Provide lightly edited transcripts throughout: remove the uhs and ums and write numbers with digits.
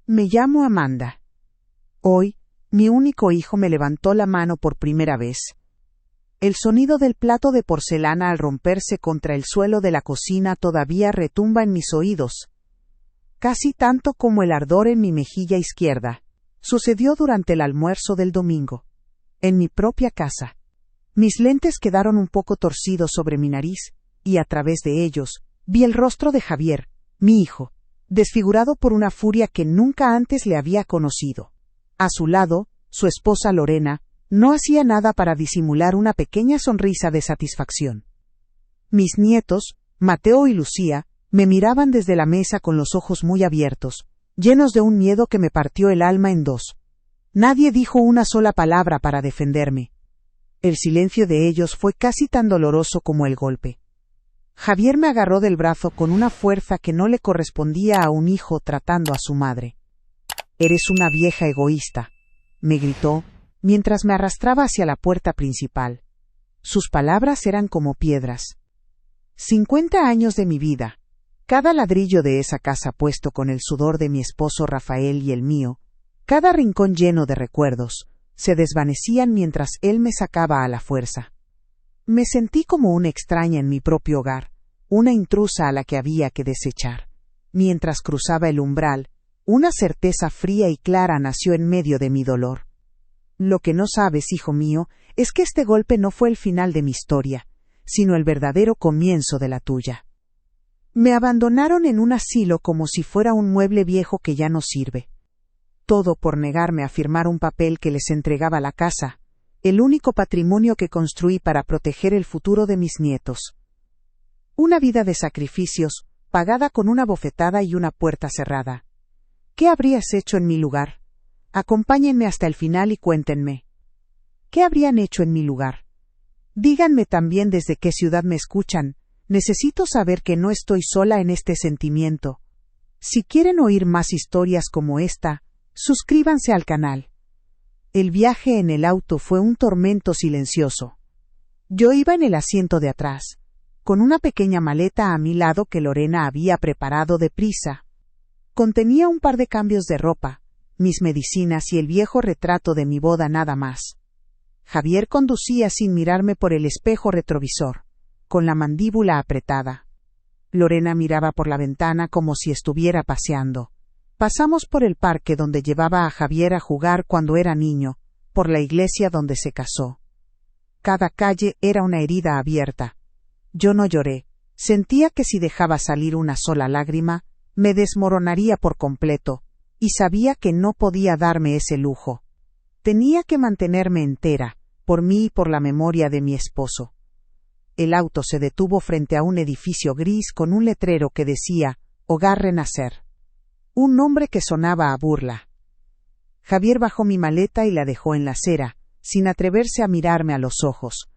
Me llamo Amanda. Hoy, mi único hijo me levantó la mano por primera vez. El sonido del plato de porcelana al romperse contra el suelo de la cocina todavía retumba en mis oídos, casi tanto como el ardor en mi mejilla izquierda. Sucedió durante el almuerzo del domingo, en mi propia casa. Mis lentes quedaron un poco torcidos sobre mi nariz, y a través de ellos, vi el rostro de Javier, mi hijo, desfigurado por una furia que nunca antes le había conocido. A su lado, su esposa Lorena no hacía nada para disimular una pequeña sonrisa de satisfacción. Mis nietos, Mateo y Lucía, me miraban desde la mesa con los ojos muy abiertos, llenos de un miedo que me partió el alma en dos. Nadie dijo una sola palabra para defenderme. El silencio de ellos fue casi tan doloroso como el golpe. Javier me agarró del brazo con una fuerza que no le correspondía a un hijo tratando a su madre. «Eres una vieja egoísta», me gritó, mientras me arrastraba hacia la puerta principal. Sus palabras eran como piedras. 50 años de mi vida, cada ladrillo de esa casa puesto con el sudor de mi esposo Rafael y el mío, cada rincón lleno de recuerdos, se desvanecían mientras él me sacaba a la fuerza. Me sentí como una extraña en mi propio hogar, una intrusa a la que había que desechar. Mientras cruzaba el umbral, una certeza fría y clara nació en medio de mi dolor. Lo que no sabes, hijo mío, es que este golpe no fue el final de mi historia, sino el verdadero comienzo de la tuya. Me abandonaron en un asilo como si fuera un mueble viejo que ya no sirve. Todo por negarme a firmar un papel que les entregaba la casa, el único patrimonio que construí para proteger el futuro de mis nietos. Una vida de sacrificios, pagada con una bofetada y una puerta cerrada. ¿Qué habrías hecho en mi lugar? Acompáñenme hasta el final y cuéntenme. ¿Qué habrían hecho en mi lugar? Díganme también desde qué ciudad me escuchan. Necesito saber que no estoy sola en este sentimiento. Si quieren oír más historias como esta, suscríbanse al canal. El viaje en el auto fue un tormento silencioso. Yo iba en el asiento de atrás, con una pequeña maleta a mi lado que Lorena había preparado deprisa. Contenía un par de cambios de ropa, mis medicinas y el viejo retrato de mi boda nada más. Javier conducía sin mirarme por el espejo retrovisor, con la mandíbula apretada. Lorena miraba por la ventana como si estuviera paseando. Pasamos por el parque donde llevaba a Javier a jugar cuando era niño, por la iglesia donde se casó. Cada calle era una herida abierta. Yo no lloré. Sentía que si dejaba salir una sola lágrima, me desmoronaría por completo, y sabía que no podía darme ese lujo. Tenía que mantenerme entera, por mí y por la memoria de mi esposo. El auto se detuvo frente a un edificio gris con un letrero que decía «Hogar Renacer». Un nombre que sonaba a burla. Javier bajó mi maleta y la dejó en la acera, sin atreverse a mirarme a los ojos.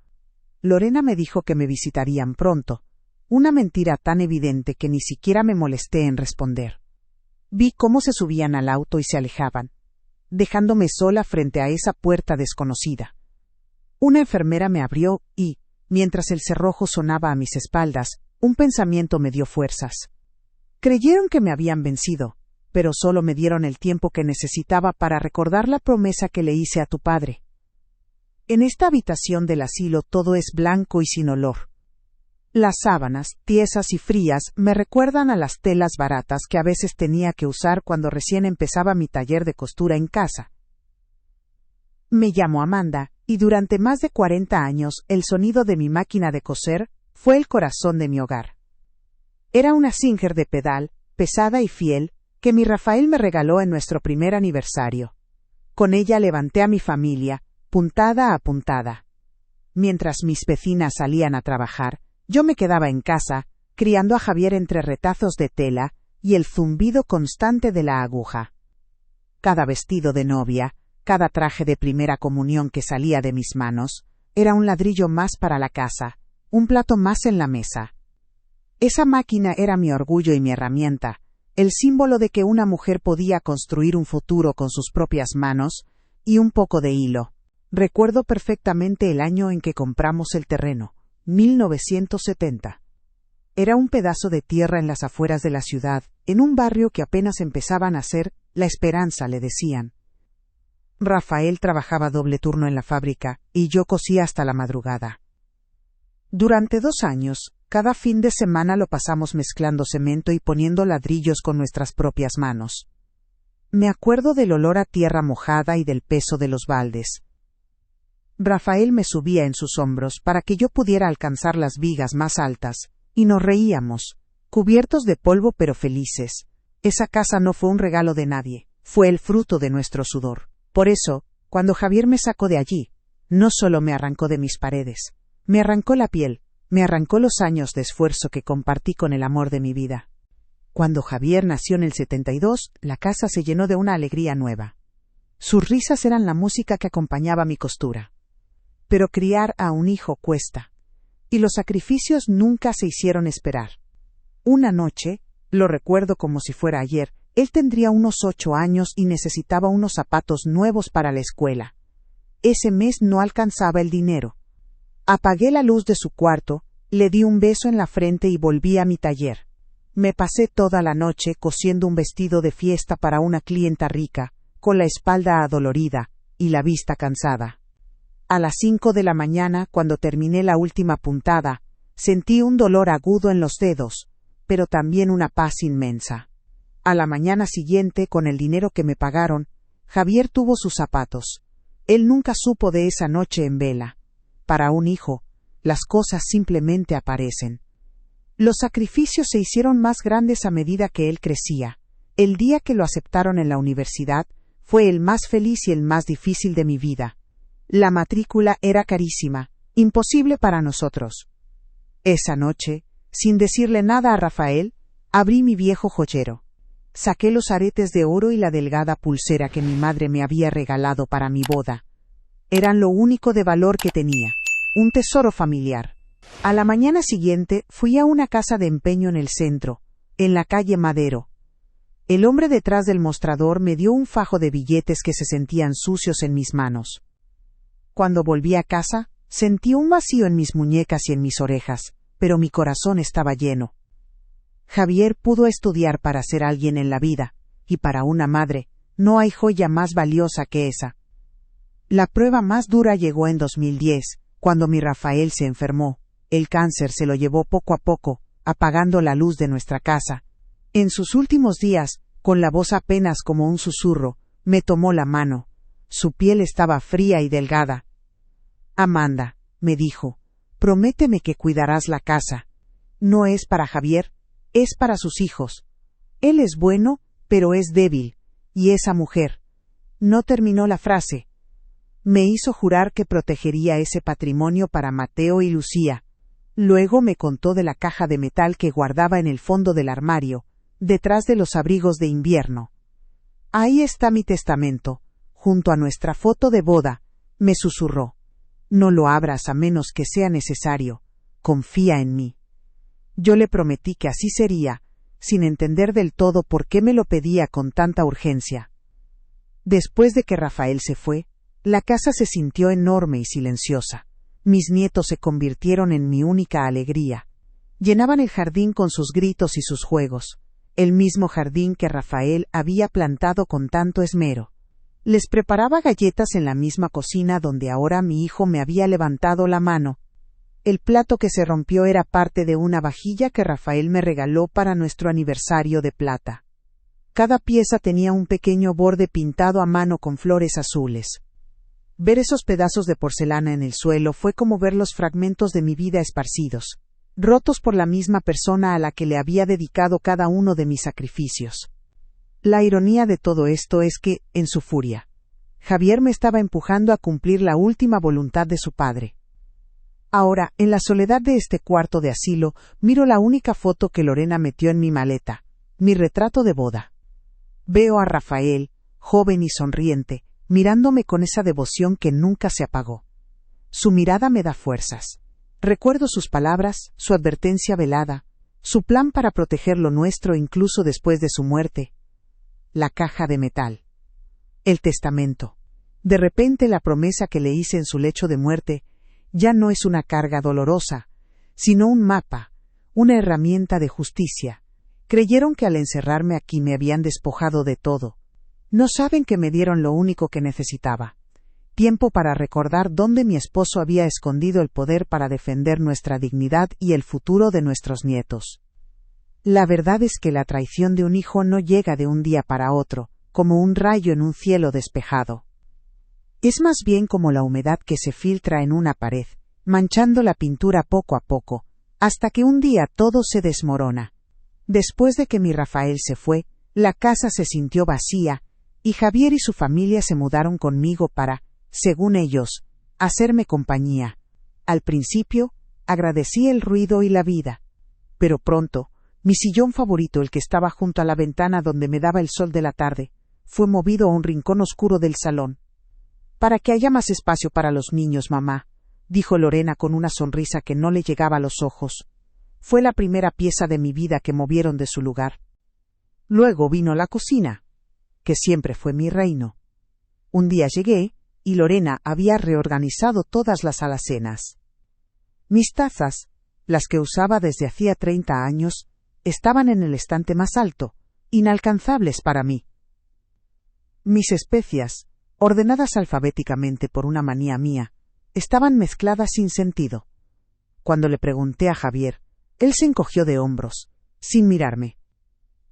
Lorena me dijo que me visitarían pronto, una mentira tan evidente que ni siquiera me molesté en responder. Vi cómo se subían al auto y se alejaban, dejándome sola frente a esa puerta desconocida. Una enfermera me abrió y, mientras el cerrojo sonaba a mis espaldas, un pensamiento me dio fuerzas. Creyeron que me habían vencido, pero solo me dieron el tiempo que necesitaba para recordar la promesa que le hice a tu padre. En esta habitación del asilo todo es blanco y sin olor. Las sábanas, tiesas y frías, me recuerdan a las telas baratas que a veces tenía que usar cuando recién empezaba mi taller de costura en casa. Me llamo Amanda, y durante más de 40 años el sonido de mi máquina de coser fue el corazón de mi hogar. Era una Singer de pedal, pesada y fiel, que mi Rafael me regaló en nuestro primer aniversario. Con ella levanté a mi familia, puntada a puntada. Mientras mis vecinas salían a trabajar, yo me quedaba en casa, criando a Javier entre retazos de tela y el zumbido constante de la aguja. Cada vestido de novia, cada traje de primera comunión que salía de mis manos, era un ladrillo más para la casa, un plato más en la mesa. Esa máquina era mi orgullo y mi herramienta, el símbolo de que una mujer podía construir un futuro con sus propias manos y un poco de hilo. Recuerdo perfectamente el año en que compramos el terreno, 1970. Era un pedazo de tierra en las afueras de la ciudad, en un barrio que apenas empezaba a nacer, la esperanza, le decían. Rafael trabajaba doble turno en la fábrica, y yo cosía hasta la madrugada. Durante 2 años, cada fin de semana lo pasamos mezclando cemento y poniendo ladrillos con nuestras propias manos. Me acuerdo del olor a tierra mojada y del peso de los baldes. Rafael me subía en sus hombros para que yo pudiera alcanzar las vigas más altas, y nos reíamos, cubiertos de polvo pero felices. Esa casa no fue un regalo de nadie, fue el fruto de nuestro sudor. Por eso, cuando Javier me sacó de allí, no solo me arrancó de mis paredes, me arrancó la piel, me arrancó los años de esfuerzo que compartí con el amor de mi vida. Cuando Javier nació en el 72, la casa se llenó de una alegría nueva. Sus risas eran la música que acompañaba mi costura. Pero criar a un hijo cuesta. Y los sacrificios nunca se hicieron esperar. Una noche, lo recuerdo como si fuera ayer, él tendría unos 8 años y necesitaba unos zapatos nuevos para la escuela. Ese mes no alcanzaba el dinero. Apagué la luz de su cuarto, le di un beso en la frente y volví a mi taller. Me pasé toda la noche cosiendo un vestido de fiesta para una clienta rica, con la espalda adolorida y la vista cansada. A las 5 de la mañana, cuando terminé la última puntada, sentí un dolor agudo en los dedos, pero también una paz inmensa. A la mañana siguiente, con el dinero que me pagaron, Javier tuvo sus zapatos. Él nunca supo de esa noche en vela. Para un hijo, las cosas simplemente aparecen. Los sacrificios se hicieron más grandes a medida que él crecía. El día que lo aceptaron en la universidad fue el más feliz y el más difícil de mi vida. La matrícula era carísima, imposible para nosotros. Esa noche, sin decirle nada a Rafael, abrí mi viejo joyero. Saqué los aretes de oro y la delgada pulsera que mi madre me había regalado para mi boda. Eran lo único de valor que tenía, un tesoro familiar. A la mañana siguiente fui a una casa de empeño en el centro, en la calle Madero. El hombre detrás del mostrador me dio un fajo de billetes que se sentían sucios en mis manos. Cuando volví a casa, sentí un vacío en mis muñecas y en mis orejas, pero mi corazón estaba lleno. Javier pudo estudiar para ser alguien en la vida, y para una madre, no hay joya más valiosa que esa. La prueba más dura llegó en 2010, cuando mi Rafael se enfermó. El cáncer se lo llevó poco a poco, apagando la luz de nuestra casa. En sus últimos días, con la voz apenas como un susurro, me tomó la mano. Su piel estaba fría y delgada. Amanda, me dijo, prométeme que cuidarás la casa. No es para Javier, es para sus hijos. Él es bueno, pero es débil, y esa mujer. No terminó la frase. Me hizo jurar que protegería ese patrimonio para Mateo y Lucía. Luego me contó de la caja de metal que guardaba en el fondo del armario, detrás de los abrigos de invierno. Ahí está mi testamento, junto a nuestra foto de boda, me susurró. No lo abras a menos que sea necesario, confía en mí. Yo le prometí que así sería, sin entender del todo por qué me lo pedía con tanta urgencia. Después de que Rafael se fue, la casa se sintió enorme y silenciosa. Mis nietos se convirtieron en mi única alegría. Llenaban el jardín con sus gritos y sus juegos, el mismo jardín que Rafael había plantado con tanto esmero. Les preparaba galletas en la misma cocina donde ahora mi hijo me había levantado la mano. El plato que se rompió era parte de una vajilla que Rafael me regaló para nuestro aniversario de plata. Cada pieza tenía un pequeño borde pintado a mano con flores azules. Ver esos pedazos de porcelana en el suelo fue como ver los fragmentos de mi vida esparcidos, rotos por la misma persona a la que le había dedicado cada uno de mis sacrificios. La ironía de todo esto es que, en su furia, Javier me estaba empujando a cumplir la última voluntad de su padre. Ahora, en la soledad de este cuarto de asilo, miro la única foto que Lorena metió en mi maleta, mi retrato de boda. Veo a Rafael, joven y sonriente, mirándome con esa devoción que nunca se apagó. Su mirada me da fuerzas. Recuerdo sus palabras, su advertencia velada, su plan para proteger lo nuestro incluso después de su muerte. La caja de metal. El testamento. De repente la promesa que le hice en su lecho de muerte ya no es una carga dolorosa, sino un mapa, una herramienta de justicia. Creyeron que al encerrarme aquí me habían despojado de todo. No saben que me dieron lo único que necesitaba. Tiempo para recordar dónde mi esposo había escondido el poder para defender nuestra dignidad y el futuro de nuestros nietos. La verdad es que la traición de un hijo no llega de un día para otro, como un rayo en un cielo despejado. Es más bien como la humedad que se filtra en una pared, manchando la pintura poco a poco, hasta que un día todo se desmorona. Después de que mi Rafael se fue, la casa se sintió vacía, y Javier y su familia se mudaron conmigo para, según ellos, hacerme compañía. Al principio, agradecí el ruido y la vida. Pero pronto, mi sillón favorito, el que estaba junto a la ventana donde me daba el sol de la tarde, fue movido a un rincón oscuro del salón. «Para que haya más espacio para los niños, mamá», dijo Lorena con una sonrisa que no le llegaba a los ojos. Fue la primera pieza de mi vida que movieron de su lugar. Luego vino la cocina, que siempre fue mi reino. Un día llegué, y Lorena había reorganizado todas las alacenas. Mis tazas, las que usaba desde hacía 30 años, estaban en el estante más alto, inalcanzables para mí. Mis especias, ordenadas alfabéticamente por una manía mía, estaban mezcladas sin sentido. Cuando le pregunté a Javier, él se encogió de hombros, sin mirarme.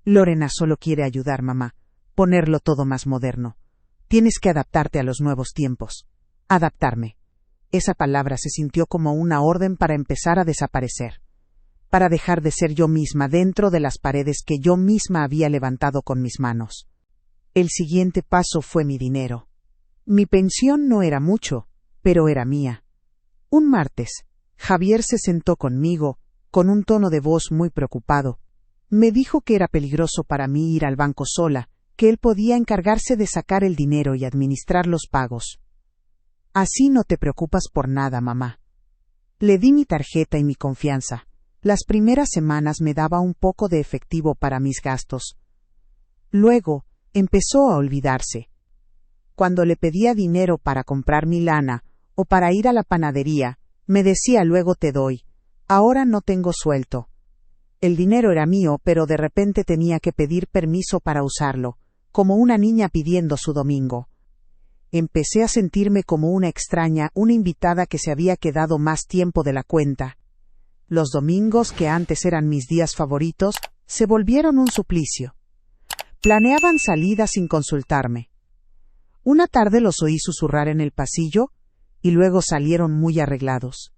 «Lorena solo quiere ayudar, mamá, ponerlo todo más moderno. Tienes que adaptarte a los nuevos tiempos». Adaptarme. Esa palabra se sintió como una orden para empezar a desaparecer. Para dejar de ser yo misma dentro de las paredes que yo misma había levantado con mis manos. El siguiente paso fue mi dinero. Mi pensión no era mucho, pero era mía. Un martes, Javier se sentó conmigo, con un tono de voz muy preocupado. Me dijo que era peligroso para mí ir al banco sola, que él podía encargarse de sacar el dinero y administrar los pagos. «Así no te preocupas por nada, mamá». Le di mi tarjeta y mi confianza. Las primeras semanas me daba un poco de efectivo para mis gastos. Luego, empezó a olvidarse. Cuando le pedía dinero para comprar mi lana, o para ir a la panadería, me decía «luego te doy». Ahora no tengo suelto. El dinero era mío, pero de repente tenía que pedir permiso para usarlo, como una niña pidiendo su domingo. Empecé a sentirme como una extraña, una invitada que se había quedado más tiempo de la cuenta. Los domingos, que antes eran mis días favoritos, se volvieron un suplicio. Planeaban salidas sin consultarme. Una tarde los oí susurrar en el pasillo, y luego salieron muy arreglados.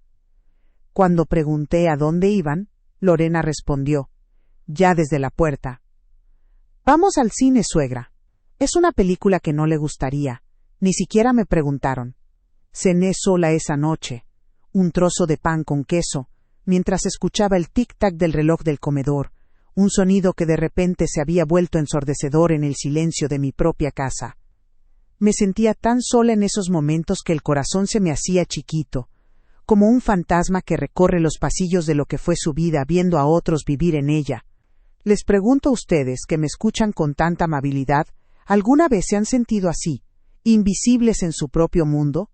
Cuando pregunté a dónde iban, Lorena respondió, ya desde la puerta: «Vamos al cine, suegra. Es una película que no le gustaría. Ni siquiera me preguntaron». Cené sola esa noche, un trozo de pan con queso, mientras escuchaba el tic-tac del reloj del comedor, un sonido que de repente se había vuelto ensordecedor en el silencio de mi propia casa. Me sentía tan sola en esos momentos que el corazón se me hacía chiquito, como un fantasma que recorre los pasillos de lo que fue su vida viendo a otros vivir en ella. Les pregunto a ustedes que me escuchan con tanta amabilidad, ¿alguna vez se han sentido así, invisibles en su propio mundo?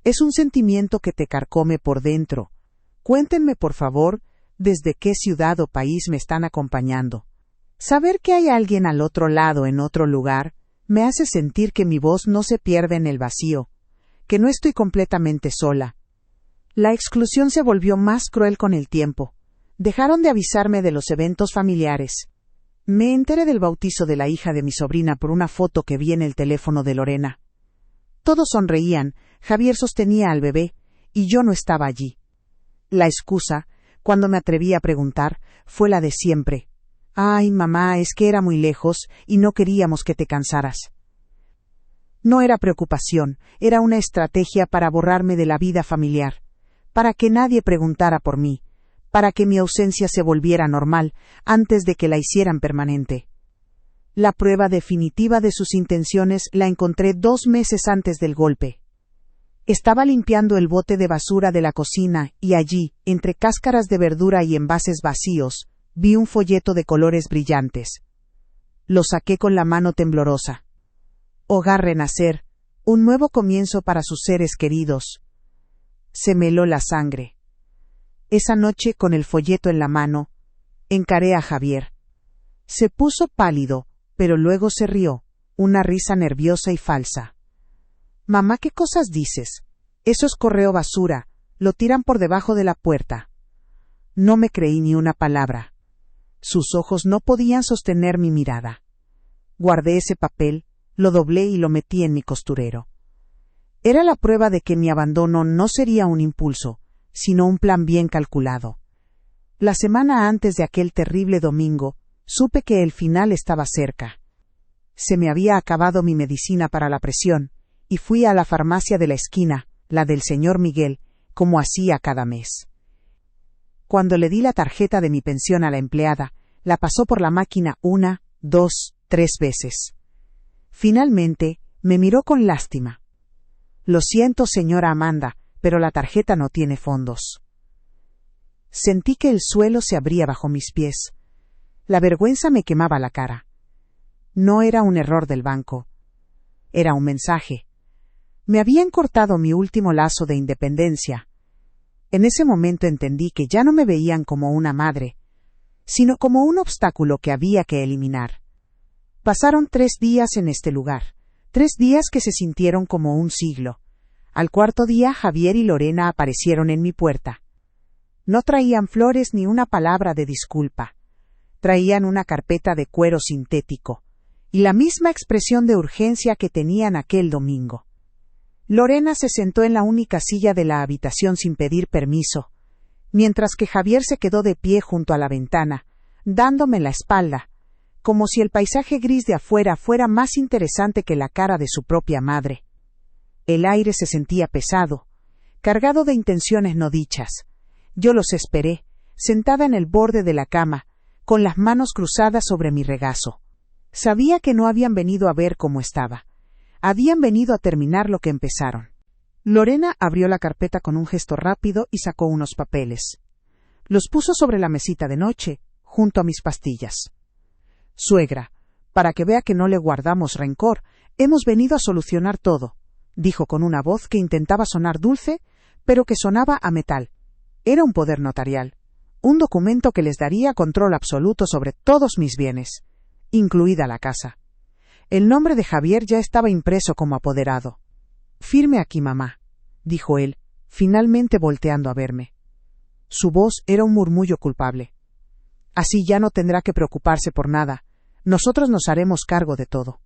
Es un sentimiento que te carcome por dentro. Cuéntenme, por favor, desde qué ciudad o país me están acompañando. Saber que hay alguien al otro lado, en otro lugar, me hace sentir que mi voz no se pierde en el vacío, que no estoy completamente sola. La exclusión se volvió más cruel con el tiempo. Dejaron de avisarme de los eventos familiares. Me enteré del bautizo de la hija de mi sobrina por una foto que vi en el teléfono de Lorena. Todos sonreían, Javier sostenía al bebé, y yo no estaba allí. La excusa, cuando me atreví a preguntar, fue la de siempre. «Ay, mamá, es que era muy lejos, y no queríamos que te cansaras». No era preocupación, era una estrategia para borrarme de la vida familiar, para que nadie preguntara por mí, para que mi ausencia se volviera normal, antes de que la hicieran permanente. La prueba definitiva de sus intenciones la encontré 2 meses antes del golpe. Estaba limpiando el bote de basura de la cocina, y allí, entre cáscaras de verdura y envases vacíos, vi un folleto de colores brillantes. Lo saqué con la mano temblorosa. Hogar Renacer, un nuevo comienzo para sus seres queridos. Se me heló la sangre. Esa noche, con el folleto en la mano, encaré a Javier. Se puso pálido, pero luego se rió, una risa nerviosa y falsa. Mamá, ¿qué cosas dices? Eso es correo basura, lo tiran por debajo de la puerta. No me creí ni una palabra. Sus ojos no podían sostener mi mirada. Guardé ese papel, lo doblé y lo metí en mi costurero. Era la prueba de que mi abandono no sería un impulso, sino un plan bien calculado. La semana antes de aquel terrible domingo, supe que el final estaba cerca. Se me había acabado mi medicina para la presión, y fui a la farmacia de la esquina, la del señor Miguel, como hacía cada mes. Cuando le di la tarjeta de mi pensión a la empleada, la pasó por la máquina 1, 2, 3 veces. Finalmente, me miró con lástima. Lo siento, señora Amanda, pero la tarjeta no tiene fondos. Sentí que el suelo se abría bajo mis pies. La vergüenza me quemaba la cara. No era un error del banco. Era un mensaje. Me habían cortado mi último lazo de independencia. En ese momento entendí que ya no me veían como una madre, sino como un obstáculo que había que eliminar. Pasaron 3 días en este lugar, 3 días que se sintieron como un siglo. Al cuarto día, Javier y Lorena aparecieron en mi puerta. No traían flores ni una palabra de disculpa. Traían una carpeta de cuero sintético, y la misma expresión de urgencia que tenían aquel domingo. Lorena se sentó en la única silla de la habitación sin pedir permiso, mientras que Javier se quedó de pie junto a la ventana, dándome la espalda, como si el paisaje gris de afuera fuera más interesante que la cara de su propia madre. El aire se sentía pesado, cargado de intenciones no dichas. Yo los esperé, sentada en el borde de la cama, con las manos cruzadas sobre mi regazo. Sabía que no habían venido a ver cómo estaba. Habían venido a terminar lo que empezaron. Lorena abrió la carpeta con un gesto rápido y sacó unos papeles. Los puso sobre la mesita de noche, junto a mis pastillas. Suegra, para que vea que no le guardamos rencor, hemos venido a solucionar todo, dijo con una voz que intentaba sonar dulce, pero que sonaba a metal. Era un poder notarial, un documento que les daría control absoluto sobre todos mis bienes, incluida la casa. El nombre de Javier ya estaba impreso como apoderado. Firme aquí, mamá, dijo él, finalmente volteando a verme. Su voz era un murmullo culpable. Así ya no tendrá que preocuparse por nada. Nosotros nos haremos cargo de todo.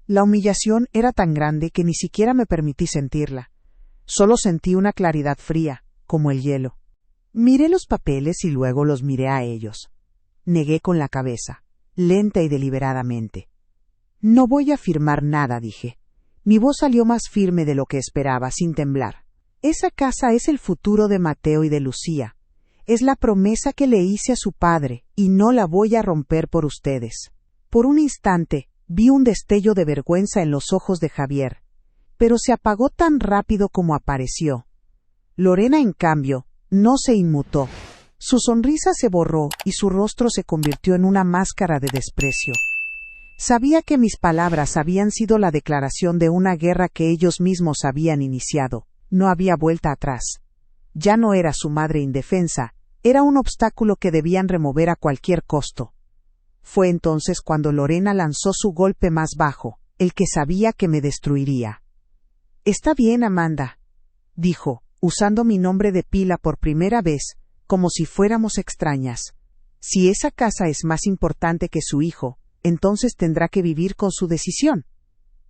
La humillación era tan grande que ni siquiera me permití sentirla. Solo sentí una claridad fría, como el hielo. Miré los papeles y luego los miré a ellos. Negué con la cabeza, lenta y deliberadamente. No voy a firmar nada, dije. Mi voz salió más firme de lo que esperaba, sin temblar. Esa casa es el futuro de Mateo y de Lucía. Es la promesa que le hice a su padre, y no la voy a romper por ustedes. Por un instante, vi un destello de vergüenza en los ojos de Javier, pero se apagó tan rápido como apareció. Lorena, en cambio, no se inmutó. Su sonrisa se borró y su rostro se convirtió en una máscara de desprecio. Sabía que mis palabras habían sido la declaración de una guerra que ellos mismos habían iniciado. No había vuelta atrás. Ya no era su madre indefensa, era un obstáculo que debían remover a cualquier costo. Fue entonces cuando Lorena lanzó su golpe más bajo, el que sabía que me destruiría. Está bien, Amanda, dijo, usando mi nombre de pila por primera vez, como si fuéramos extrañas. Si esa casa es más importante que su hijo, entonces tendrá que vivir con su decisión.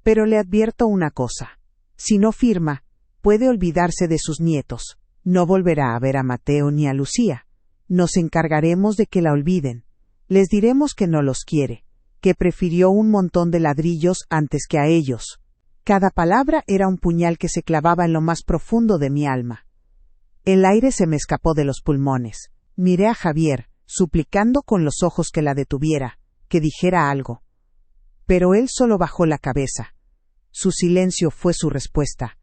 Pero le advierto una cosa. Si no firma, puede olvidarse de sus nietos. No volverá a ver a Mateo ni a Lucía. Nos encargaremos de que la olviden. Les diremos que no los quiere, que prefirió un montón de ladrillos antes que a ellos. Cada palabra era un puñal que se clavaba en lo más profundo de mi alma. El aire se me escapó de los pulmones. Miré a Javier, suplicando con los ojos que la detuviera, que dijera algo. Pero él solo bajó la cabeza. Su silencio fue su respuesta.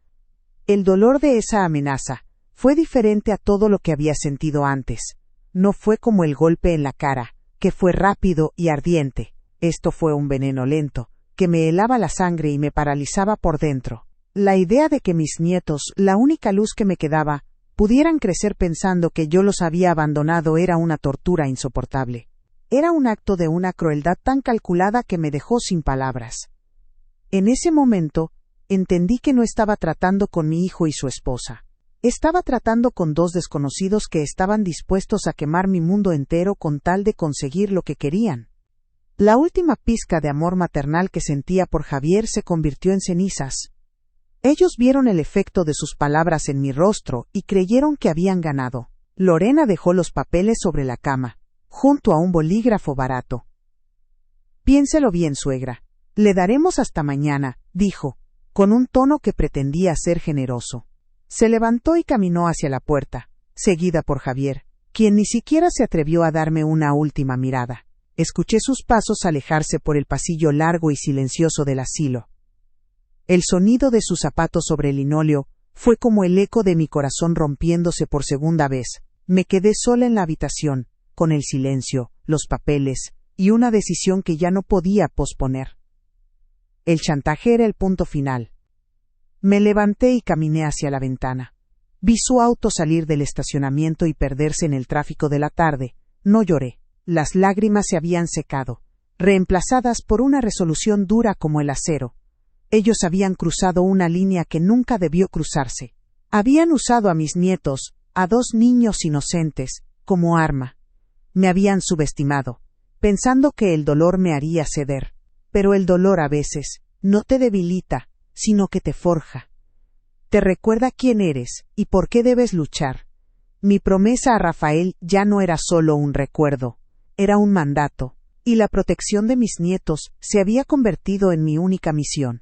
El dolor de esa amenaza fue diferente a todo lo que había sentido antes. No fue como el golpe en la cara, que fue rápido y ardiente. Esto fue un veneno lento, que me helaba la sangre y me paralizaba por dentro. La idea de que mis nietos, la única luz que me quedaba, pudieran crecer pensando que yo los había abandonado era una tortura insoportable. Era un acto de una crueldad tan calculada que me dejó sin palabras. En ese momento, entendí que no estaba tratando con mi hijo y su esposa. Estaba tratando con dos desconocidos que estaban dispuestos a quemar mi mundo entero con tal de conseguir lo que querían. La última pizca de amor maternal que sentía por Javier se convirtió en cenizas. Ellos vieron el efecto de sus palabras en mi rostro y creyeron que habían ganado. Lorena dejó los papeles sobre la cama, junto a un bolígrafo barato. Piénselo bien, suegra. Le daremos hasta mañana, dijo, con un tono que pretendía ser generoso. Se levantó y caminó hacia la puerta, seguida por Javier, quien ni siquiera se atrevió a darme una última mirada. Escuché sus pasos alejarse por el pasillo largo y silencioso del asilo. El sonido de sus zapatos sobre el linóleo fue como el eco de mi corazón rompiéndose por segunda vez. Me quedé sola en la habitación, con el silencio, los papeles, y una decisión que ya no podía posponer. El chantaje era el punto final. Me levanté y caminé hacia la ventana. Vi su auto salir del estacionamiento y perderse en el tráfico de la tarde. No lloré. Las lágrimas se habían secado, reemplazadas por una resolución dura como el acero. Ellos habían cruzado una línea que nunca debió cruzarse. Habían usado a mis nietos, a dos niños inocentes, como arma. Me habían subestimado, pensando que el dolor me haría ceder. Pero el dolor a veces no te debilita, sino que te forja. Te recuerda quién eres y por qué debes luchar. Mi promesa a Rafael ya no era solo un recuerdo, era un mandato, y la protección de mis nietos se había convertido en mi única misión.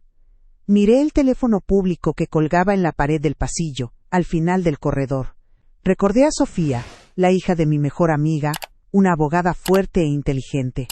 Miré el teléfono público que colgaba en la pared del pasillo, al final del corredor. Recordé a Sofía, la hija de mi mejor amiga, una abogada fuerte e inteligente.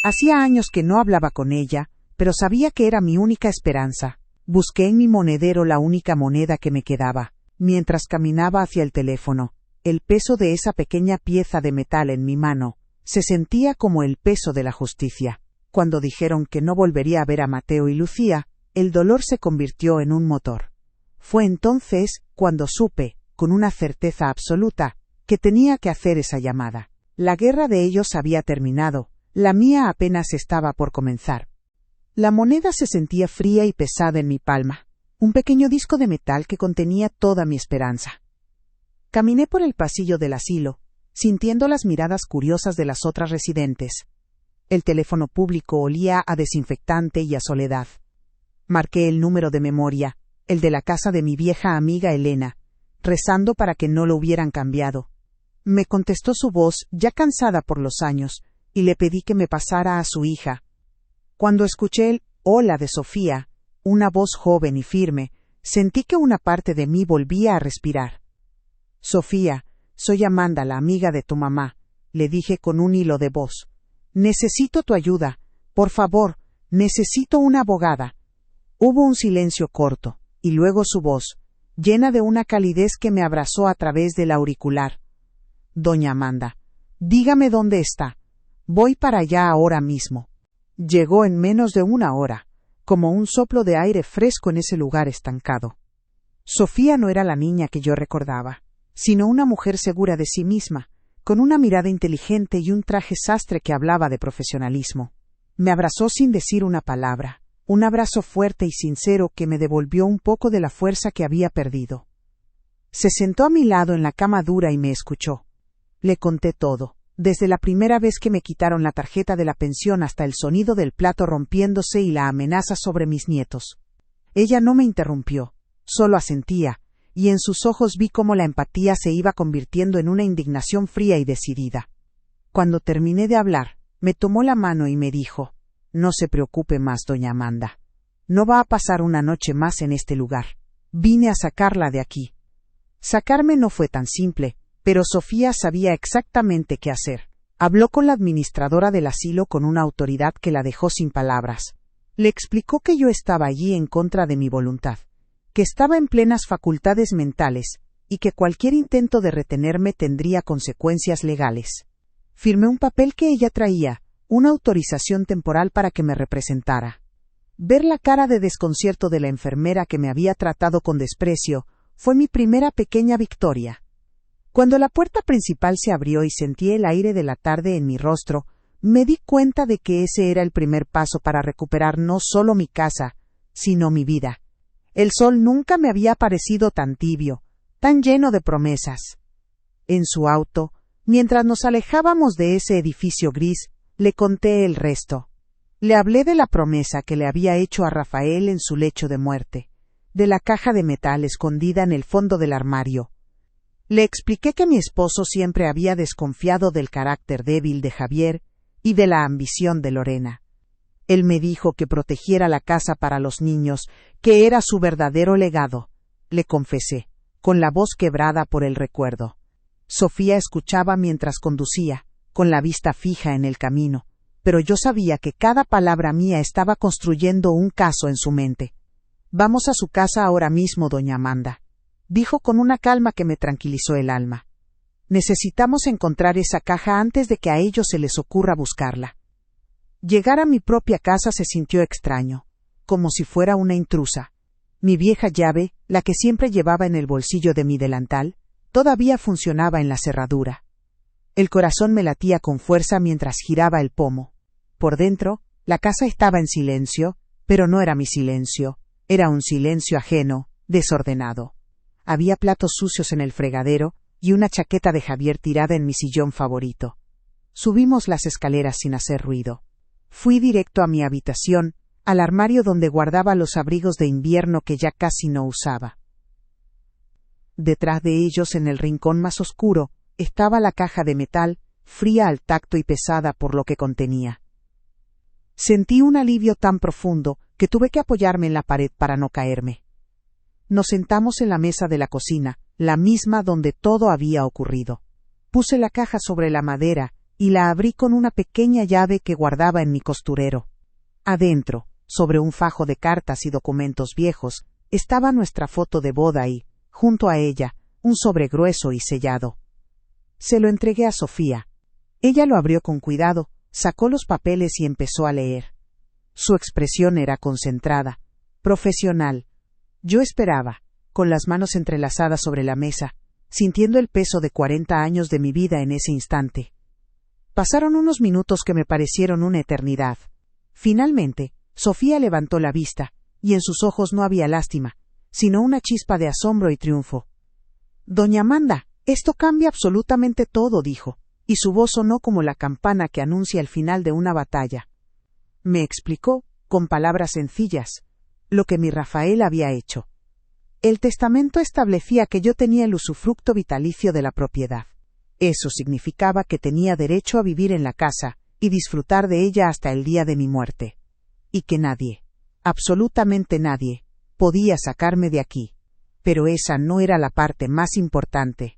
Hacía años que no hablaba con ella, pero sabía que era mi única esperanza. Busqué en mi monedero la única moneda que me quedaba. Mientras caminaba hacia el teléfono, el peso de esa pequeña pieza de metal en mi mano se sentía como el peso de la justicia. Cuando dijeron que no volvería a ver a Mateo y Lucía, el dolor se convirtió en un motor. Fue entonces cuando supe, con una certeza absoluta, que tenía que hacer esa llamada. La guerra de ellos había terminado, la mía apenas estaba por comenzar. La moneda se sentía fría y pesada en mi palma, un pequeño disco de metal que contenía toda mi esperanza. Caminé por el pasillo del asilo, sintiendo las miradas curiosas de las otras residentes. El teléfono público olía a desinfectante y a soledad. Marqué el número de memoria, el de la casa de mi vieja amiga Elena, rezando para que no lo hubieran cambiado. Me contestó su voz, ya cansada por los años, y le pedí que me pasara a su hija. Cuando escuché el hola de Sofía, una voz joven y firme, sentí que una parte de mí volvía a respirar. Sofía, soy Amanda, la amiga de tu mamá, le dije con un hilo de voz. Necesito tu ayuda, por favor, necesito una abogada. Hubo un silencio corto, y luego su voz, llena de una calidez que me abrazó a través del auricular. Doña Amanda, dígame dónde está. Voy para allá ahora mismo. Llegó en menos de una hora, como un soplo de aire fresco en ese lugar estancado. Sofía no era la niña que yo recordaba, sino una mujer segura de sí misma, con una mirada inteligente y un traje sastre que hablaba de profesionalismo. Me abrazó sin decir una palabra. Un abrazo fuerte y sincero que me devolvió un poco de la fuerza que había perdido. Se sentó a mi lado en la cama dura y me escuchó. Le conté todo, desde la primera vez que me quitaron la tarjeta de la pensión hasta el sonido del plato rompiéndose y la amenaza sobre mis nietos. Ella no me interrumpió, solo asentía, y en sus ojos vi cómo la empatía se iba convirtiendo en una indignación fría y decidida. Cuando terminé de hablar, me tomó la mano y me dijo: No se preocupe más, doña Amanda. No va a pasar una noche más en este lugar. Vine a sacarla de aquí. Sacarme no fue tan simple, pero Sofía sabía exactamente qué hacer. Habló con la administradora del asilo con una autoridad que la dejó sin palabras. Le explicó que yo estaba allí en contra de mi voluntad, que estaba en plenas facultades mentales, y que cualquier intento de retenerme tendría consecuencias legales. Firmé un papel que ella traía, una autorización temporal para que me representara. Ver la cara de desconcierto de la enfermera que me había tratado con desprecio fue mi primera pequeña victoria. Cuando la puerta principal se abrió y sentí el aire de la tarde en mi rostro, me di cuenta de que ese era el primer paso para recuperar no solo mi casa, sino mi vida. El sol nunca me había parecido tan tibio, tan lleno de promesas. En su auto, mientras nos alejábamos de ese edificio gris, le conté el resto. Le hablé de la promesa que le había hecho a Rafael en su lecho de muerte, de la caja de metal escondida en el fondo del armario. Le expliqué que mi esposo siempre había desconfiado del carácter débil de Javier y de la ambición de Lorena. Él me dijo que protegiera la casa para los niños, que era su verdadero legado. Le confesé, con la voz quebrada por el recuerdo. Sofía escuchaba mientras conducía, con la vista fija en el camino, pero yo sabía que cada palabra mía estaba construyendo un caso en su mente. «Vamos a su casa ahora mismo, doña Amanda», dijo con una calma que me tranquilizó el alma. «Necesitamos encontrar esa caja antes de que a ellos se les ocurra buscarla». Llegar a mi propia casa se sintió extraño, como si fuera una intrusa. Mi vieja llave, la que siempre llevaba en el bolsillo de mi delantal, todavía funcionaba en la cerradura. El corazón me latía con fuerza mientras giraba el pomo. Por dentro, la casa estaba en silencio, pero no era mi silencio, era un silencio ajeno, desordenado. Había platos sucios en el fregadero y una chaqueta de Javier tirada en mi sillón favorito. Subimos las escaleras sin hacer ruido. Fui directo a mi habitación, al armario donde guardaba los abrigos de invierno que ya casi no usaba. Detrás de ellos, en el rincón más oscuro, estaba la caja de metal, fría al tacto y pesada por lo que contenía. Sentí un alivio tan profundo que tuve que apoyarme en la pared para no caerme. Nos sentamos en la mesa de la cocina, la misma donde todo había ocurrido. Puse la caja sobre la madera y la abrí con una pequeña llave que guardaba en mi costurero. Adentro, sobre un fajo de cartas y documentos viejos, estaba nuestra foto de boda y, junto a ella, un sobre grueso y sellado. Se lo entregué a Sofía. Ella lo abrió con cuidado, sacó los papeles y empezó a leer. Su expresión era concentrada, profesional. Yo esperaba, con las manos entrelazadas sobre la mesa, sintiendo el peso de 40 años de mi vida en ese instante. Pasaron unos minutos que me parecieron una eternidad. Finalmente, Sofía levantó la vista, y en sus ojos no había lástima, sino una chispa de asombro y triunfo. «Doña Amanda, esto cambia absolutamente todo», dijo, y su voz sonó como la campana que anuncia el final de una batalla. Me explicó, con palabras sencillas, lo que mi Rafael había hecho. El testamento establecía que yo tenía el usufructo vitalicio de la propiedad. Eso significaba que tenía derecho a vivir en la casa y disfrutar de ella hasta el día de mi muerte. Y que nadie, absolutamente nadie, podía sacarme de aquí. Pero esa no era la parte más importante.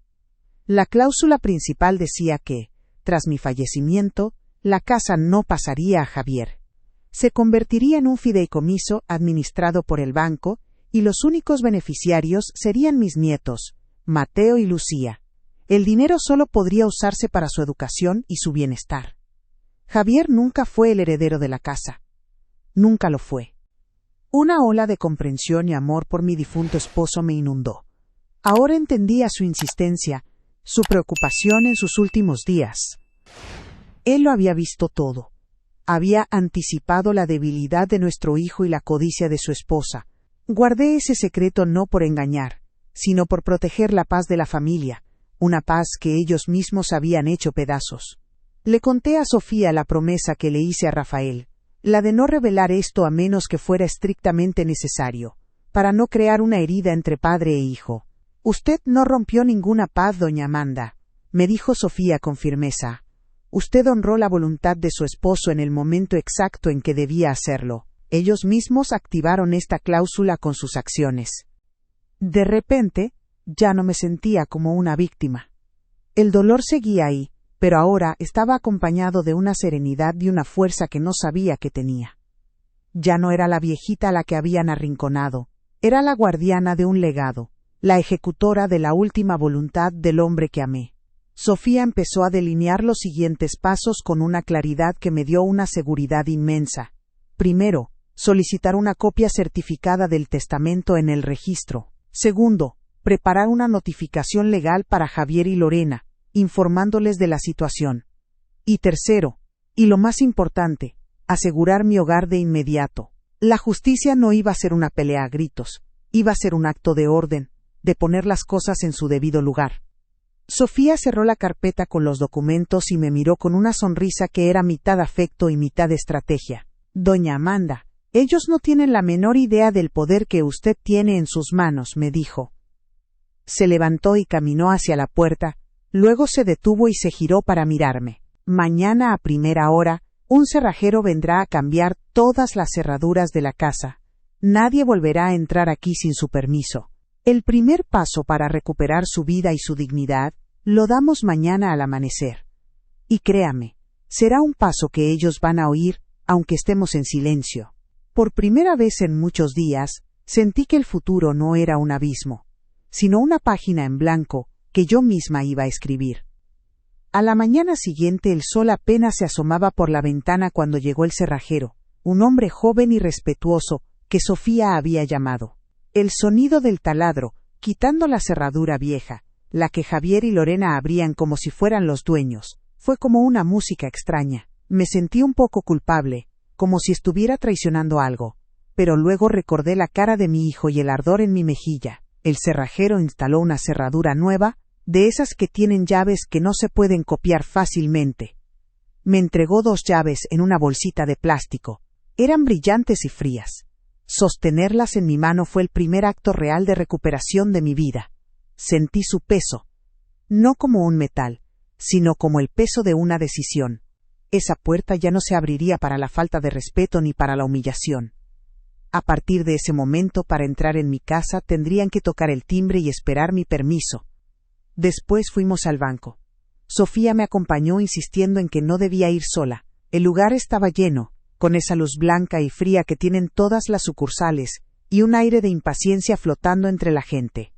La cláusula principal decía que, tras mi fallecimiento, la casa no pasaría a Javier. Se convertiría en un fideicomiso administrado por el banco, y los únicos beneficiarios serían mis nietos, Mateo y Lucía. El dinero solo podría usarse para su educación y su bienestar. Javier nunca fue el heredero de la casa. Nunca lo fue. Una ola de comprensión y amor por mi difunto esposo me inundó. Ahora entendía su insistencia, su preocupación en sus últimos días. Él lo había visto todo. Había anticipado la debilidad de nuestro hijo y la codicia de su esposa. Guardé ese secreto no por engañar, sino por proteger la paz de la familia, una paz que ellos mismos habían hecho pedazos. Le conté a Sofía la promesa que le hice a Rafael, la de no revelar esto a menos que fuera estrictamente necesario, para no crear una herida entre padre e hijo. «Usted no rompió ninguna paz, doña Amanda», me dijo Sofía con firmeza. «Usted honró la voluntad de su esposo en el momento exacto en que debía hacerlo. Ellos mismos activaron esta cláusula con sus acciones». De repente, ya no me sentía como una víctima. El dolor seguía ahí, pero ahora estaba acompañado de una serenidad y una fuerza que no sabía que tenía. Ya no era la viejita a la que habían arrinconado, era la guardiana de un legado, la ejecutora de la última voluntad del hombre que amé. Sofía empezó a delinear los siguientes pasos con una claridad que me dio una seguridad inmensa. Primero, solicitar una copia certificada del testamento en el registro. Segundo, preparar una notificación legal para Javier y Lorena, informándoles de la situación. Y tercero, Y lo más importante, asegurar mi hogar de inmediato. La justicia no iba a ser una pelea a gritos, iba a ser un acto de orden, de poner las cosas en su debido lugar. Sofía cerró la carpeta con los documentos y me miró con una sonrisa que era mitad afecto y mitad estrategia. Doña Amanda, ellos no tienen la menor idea del poder que usted tiene en sus manos, me dijo. Se levantó y caminó hacia la puerta, luego se detuvo y se giró para mirarme. Mañana a primera hora, un cerrajero vendrá a cambiar todas las cerraduras de la casa. Nadie volverá a entrar aquí sin su permiso. El primer paso para recuperar su vida y su dignidad, lo damos mañana al amanecer. Y créame, será un paso que ellos van a oír, aunque estemos en silencio. Por primera vez en muchos días, sentí que el futuro no era un abismo, sino una página en blanco que yo misma iba a escribir. A la mañana siguiente el sol apenas se asomaba por la ventana cuando llegó el cerrajero, un hombre joven y respetuoso que Sofía había llamado. El sonido del taladro, quitando la cerradura vieja, la que Javier y Lorena abrían como si fueran los dueños, fue como una música extraña. Me sentí un poco culpable, como si estuviera traicionando algo, pero luego recordé la cara de mi hijo y el ardor en mi mejilla. El cerrajero instaló una cerradura nueva, de esas que tienen llaves que no se pueden copiar fácilmente. Me entregó 2 llaves en una bolsita de plástico. Eran brillantes y frías. Sostenerlas en mi mano fue el primer acto real de recuperación de mi vida. Sentí su peso, no como un metal, sino como el peso de una decisión. Esa puerta ya no se abriría para la falta de respeto ni para la humillación. A partir de ese momento, para entrar en mi casa tendrían que tocar el timbre y esperar mi permiso. Después fuimos al banco. Sofía me acompañó insistiendo en que no debía ir sola. El lugar estaba lleno, con esa luz blanca y fría que tienen todas las sucursales, y un aire de impaciencia flotando entre la gente.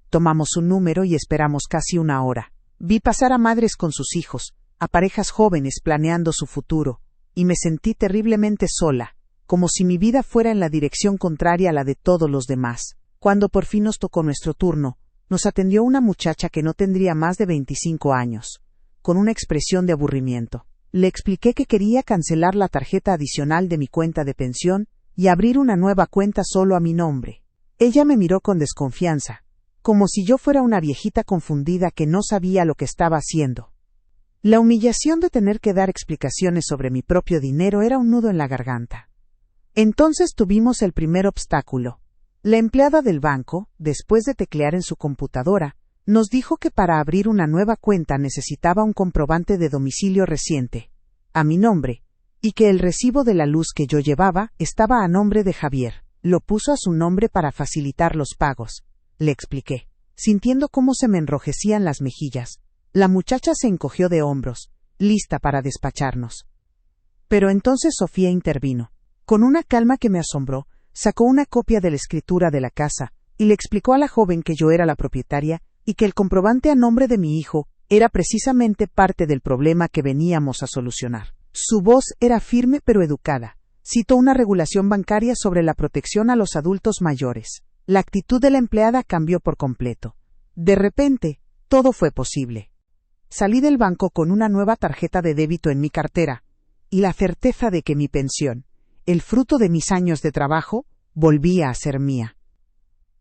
Tomamos un número y esperamos casi 1 hora. Vi pasar a madres con sus hijos, a parejas jóvenes planeando su futuro, y me sentí terriblemente sola, como si mi vida fuera en la dirección contraria a la de todos los demás. Cuando por fin nos tocó nuestro turno, nos atendió una muchacha que no tendría más de 25 años, con una expresión de aburrimiento. Le expliqué que quería cancelar la tarjeta adicional de mi cuenta de pensión y abrir una nueva cuenta solo a mi nombre. Ella me miró con desconfianza, como si yo fuera una viejita confundida que no sabía lo que estaba haciendo. La humillación de tener que dar explicaciones sobre mi propio dinero era un nudo en la garganta. Entonces tuvimos el primer obstáculo. La empleada del banco, después de teclear en su computadora, nos dijo que para abrir una nueva cuenta necesitaba un comprobante de domicilio reciente, a mi nombre, y que el recibo de la luz que yo llevaba estaba a nombre de Javier. Lo puso a su nombre para facilitar los pagos, le expliqué, sintiendo cómo se me enrojecían las mejillas. La muchacha se encogió de hombros, lista para despacharnos. Pero entonces Sofía intervino. Con una calma que me asombró, sacó una copia de la escritura de la casa, y le explicó a la joven que yo era la propietaria, y que el comprobante a nombre de mi hijo era precisamente parte del problema que veníamos a solucionar. Su voz era firme pero educada. Citó una regulación bancaria sobre la protección a los adultos mayores. La actitud de la empleada cambió por completo. De repente, todo fue posible. Salí del banco con una nueva tarjeta de débito en mi cartera, y la certeza de que mi pensión, el fruto de mis años de trabajo, volvía a ser mía.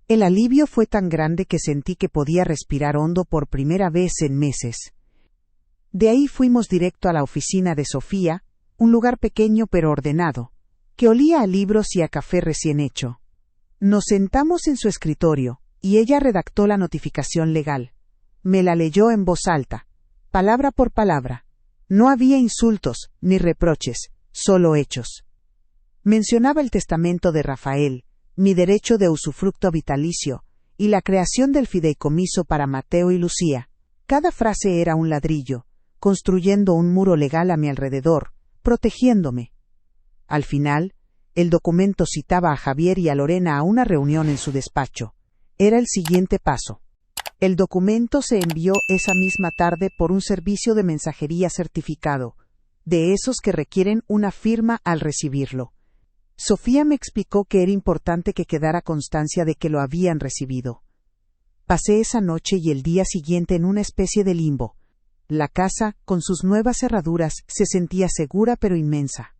El alivio fue tan grande que sentí que podía respirar hondo por primera vez en meses. De ahí fuimos directo a la oficina de Sofía, un lugar pequeño pero ordenado, que olía a libros y a café recién hecho. Nos sentamos en su escritorio, y ella redactó la notificación legal. Me la leyó en voz alta, palabra por palabra. No había insultos ni reproches, solo hechos. Mencionaba el testamento de Rafael, mi derecho de usufructo vitalicio, y la creación del fideicomiso para Mateo y Lucía. Cada frase era un ladrillo, construyendo un muro legal a mi alrededor, protegiéndome. Al final, el documento citaba a Javier y a Lorena a una reunión en su despacho. Era el siguiente paso. El documento se envió esa misma tarde por un servicio de mensajería certificado, de esos que requieren una firma al recibirlo. Sofía me explicó que era importante que quedara constancia de que lo habían recibido. Pasé esa noche y el día siguiente en una especie de limbo. La casa, con sus nuevas cerraduras, se sentía segura pero inmensa.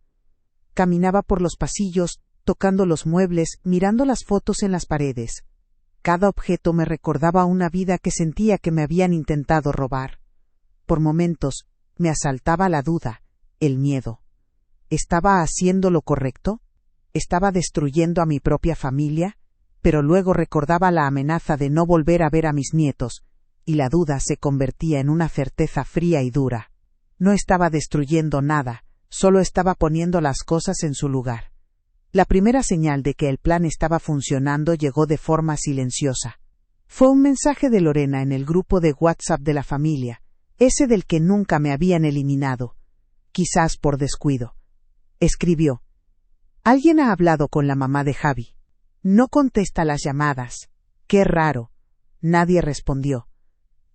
Caminaba por los pasillos, tocando los muebles, mirando las fotos en las paredes. Cada objeto me recordaba una vida que sentía que me habían intentado robar. Por momentos, me asaltaba la duda, el miedo. ¿Estaba haciendo lo correcto? ¿Estaba destruyendo a mi propia familia? Pero luego recordaba la amenaza de no volver a ver a mis nietos, y la duda se convertía en una certeza fría y dura. No estaba destruyendo nada, solo estaba poniendo las cosas en su lugar. La primera señal de que el plan estaba funcionando llegó de forma silenciosa. Fue un mensaje de Lorena en el grupo de WhatsApp de la familia, ese del que nunca me habían eliminado, quizás por descuido. Escribió: «Alguien ha hablado con la mamá de Javi. No contesta las llamadas. Qué raro». Nadie respondió.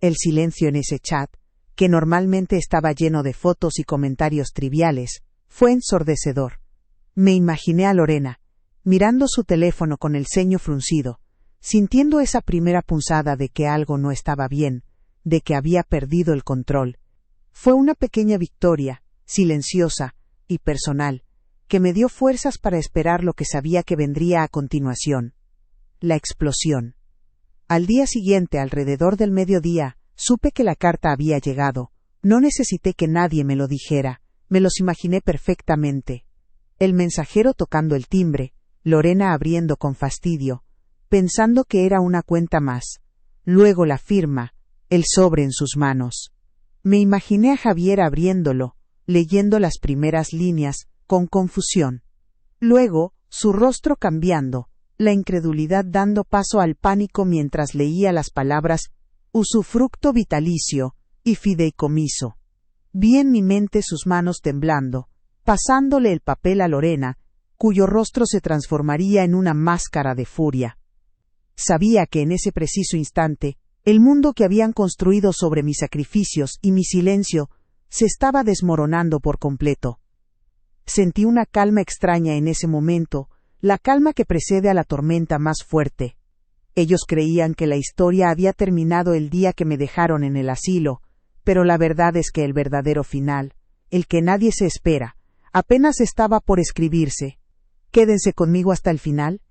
El silencio en ese chat, que normalmente estaba lleno de fotos y comentarios triviales, fue ensordecedor. Me imaginé a Lorena, mirando su teléfono con el ceño fruncido, sintiendo esa primera punzada de que algo no estaba bien, de que había perdido el control. Fue una pequeña victoria, silenciosa y personal, que me dio fuerzas para esperar lo que sabía que vendría a continuación. La explosión. Al día siguiente, alrededor del mediodía, supe que la carta había llegado. No necesité que nadie me lo dijera, me los imaginé perfectamente. El mensajero tocando el timbre, Lorena abriendo con fastidio, pensando que era una cuenta más. Luego la firma, el sobre en sus manos. Me imaginé a Javier abriéndolo, leyendo las primeras líneas, con confusión. Luego, su rostro cambiando, la incredulidad dando paso al pánico mientras leía las palabras usufructo vitalicio y fideicomiso. Vi en mi mente sus manos temblando, pasándole el papel a Lorena, cuyo rostro se transformaría en una máscara de furia. Sabía que en ese preciso instante, el mundo que habían construido sobre mis sacrificios y mi silencio se estaba desmoronando por completo. Sentí una calma extraña en ese momento, la calma que precede a la tormenta más fuerte. Ellos creían que la historia había terminado el día que me dejaron en el asilo, pero la verdad es que el verdadero final, el que nadie se espera, apenas estaba por escribirse. Quédense conmigo hasta el final,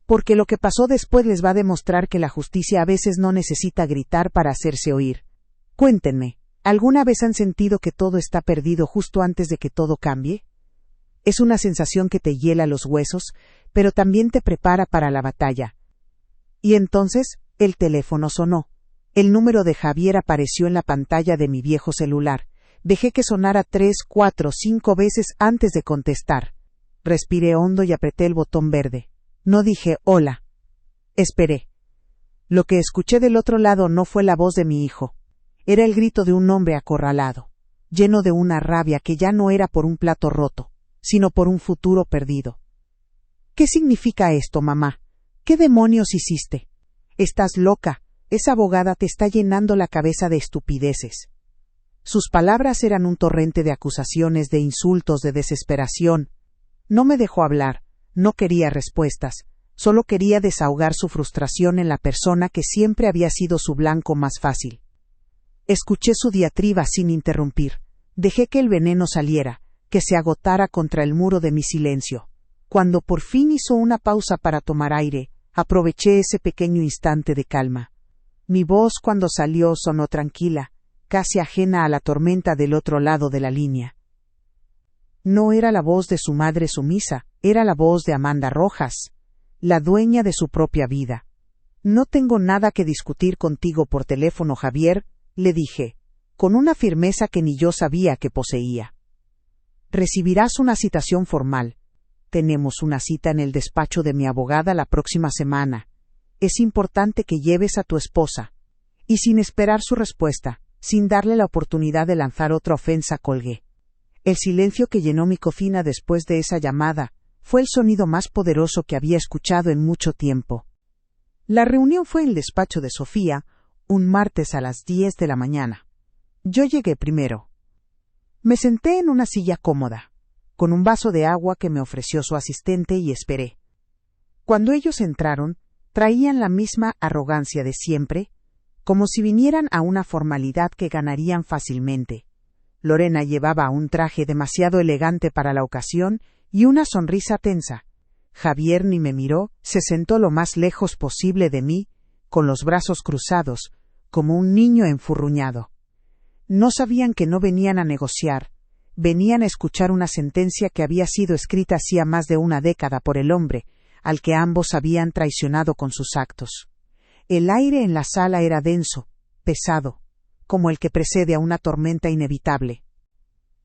porque lo que pasó después les va a demostrar que la justicia a veces no necesita gritar para hacerse oír. Cuéntenme, ¿alguna vez han sentido que todo está perdido justo antes de que todo cambie? Es una sensación que te hiela los huesos, pero también te prepara para la batalla. Y entonces, el teléfono sonó. El número de Javier apareció en la pantalla de mi viejo celular. Dejé que sonara 3, 4, 5 veces antes de contestar. Respiré hondo y apreté el botón verde. No dije hola. Esperé. Lo que escuché del otro lado no fue la voz de mi hijo. Era el grito de un hombre acorralado, lleno de una rabia que ya no era por un plato roto, sino por un futuro perdido. ¿Qué significa esto, mamá? ¿Qué demonios hiciste? Estás loca. Esa abogada te está llenando la cabeza de estupideces. Sus palabras eran un torrente de acusaciones, de insultos, de desesperación. No me dejó hablar, no quería respuestas, solo quería desahogar su frustración en la persona que siempre había sido su blanco más fácil. Escuché su diatriba sin interrumpir. Dejé que el veneno saliera, que se agotara contra el muro de mi silencio. Cuando por fin hizo una pausa para tomar aire, aproveché ese pequeño instante de calma. Mi voz cuando salió sonó tranquila, casi ajena a la tormenta del otro lado de la línea. No era la voz de su madre sumisa, era la voz de Amanda Rojas, la dueña de su propia vida. No tengo nada que discutir contigo por teléfono, Javier, le dije, con una firmeza que ni yo sabía que poseía. Recibirás una citación formal. Tenemos una cita en el despacho de mi abogada la próxima semana. Es importante que lleves a tu esposa. Y sin esperar su respuesta, sin darle la oportunidad de lanzar otra ofensa, colgué. El silencio que llenó mi cocina después de esa llamada fue el sonido más poderoso que había escuchado en mucho tiempo. La reunión fue en el despacho de Sofía, un martes a las 10 de la mañana. Yo llegué primero. Me senté en una silla cómoda, con un vaso de agua que me ofreció su asistente y esperé. Cuando ellos entraron, traían la misma arrogancia de siempre, como si vinieran a una formalidad que ganarían fácilmente. Lorena llevaba un traje demasiado elegante para la ocasión y una sonrisa tensa. Javier ni me miró, se sentó lo más lejos posible de mí, con los brazos cruzados, como un niño enfurruñado. No sabían que no venían a negociar, venían a escuchar una sentencia que había sido escrita hacía más de una década por el hombre, al que ambos habían traicionado con sus actos. El aire en la sala era denso, pesado, como el que precede a una tormenta inevitable.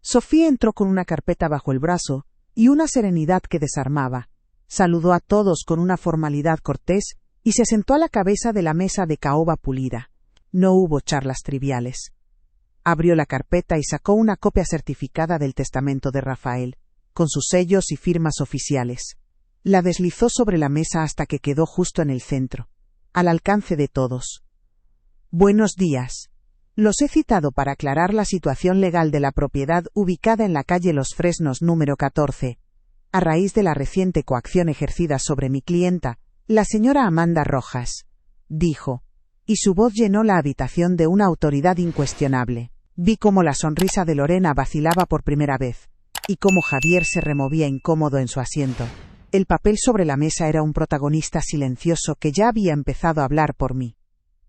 Sofía entró con una carpeta bajo el brazo y una serenidad que desarmaba. Saludó a todos con una formalidad cortés y se sentó a la cabeza de la mesa de caoba pulida. No hubo charlas triviales. Abrió la carpeta y sacó una copia certificada del testamento de Rafael, con sus sellos y firmas oficiales. La deslizó sobre la mesa hasta que quedó justo en el centro, al alcance de todos. Buenos días. Los he citado para aclarar la situación legal de la propiedad ubicada en la calle Los Fresnos número 14, a raíz de la reciente coacción ejercida sobre mi clienta, la señora Amanda Rojas, dijo, y su voz llenó la habitación de una autoridad incuestionable. Vi cómo la sonrisa de Lorena vacilaba por primera vez, y cómo Javier se removía incómodo en su asiento. El papel sobre la mesa era un protagonista silencioso que ya había empezado a hablar por mí.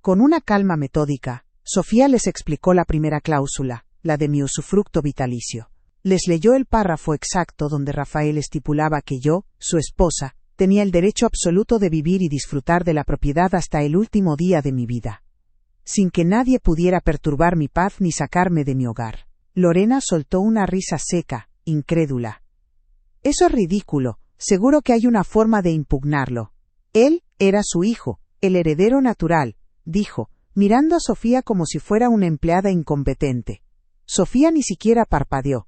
Con una calma metódica, Sofía les explicó la primera cláusula, la de mi usufructo vitalicio. Les leyó el párrafo exacto donde Rafael estipulaba que yo, su esposa, tenía el derecho absoluto de vivir y disfrutar de la propiedad hasta el último día de mi vida, sin que nadie pudiera perturbar mi paz ni sacarme de mi hogar. Lorena soltó una risa seca, incrédula. Eso es ridículo, seguro que hay una forma de impugnarlo. Él era su hijo, el heredero natural, dijo, mirando a Sofía como si fuera una empleada incompetente. Sofía ni siquiera parpadeó.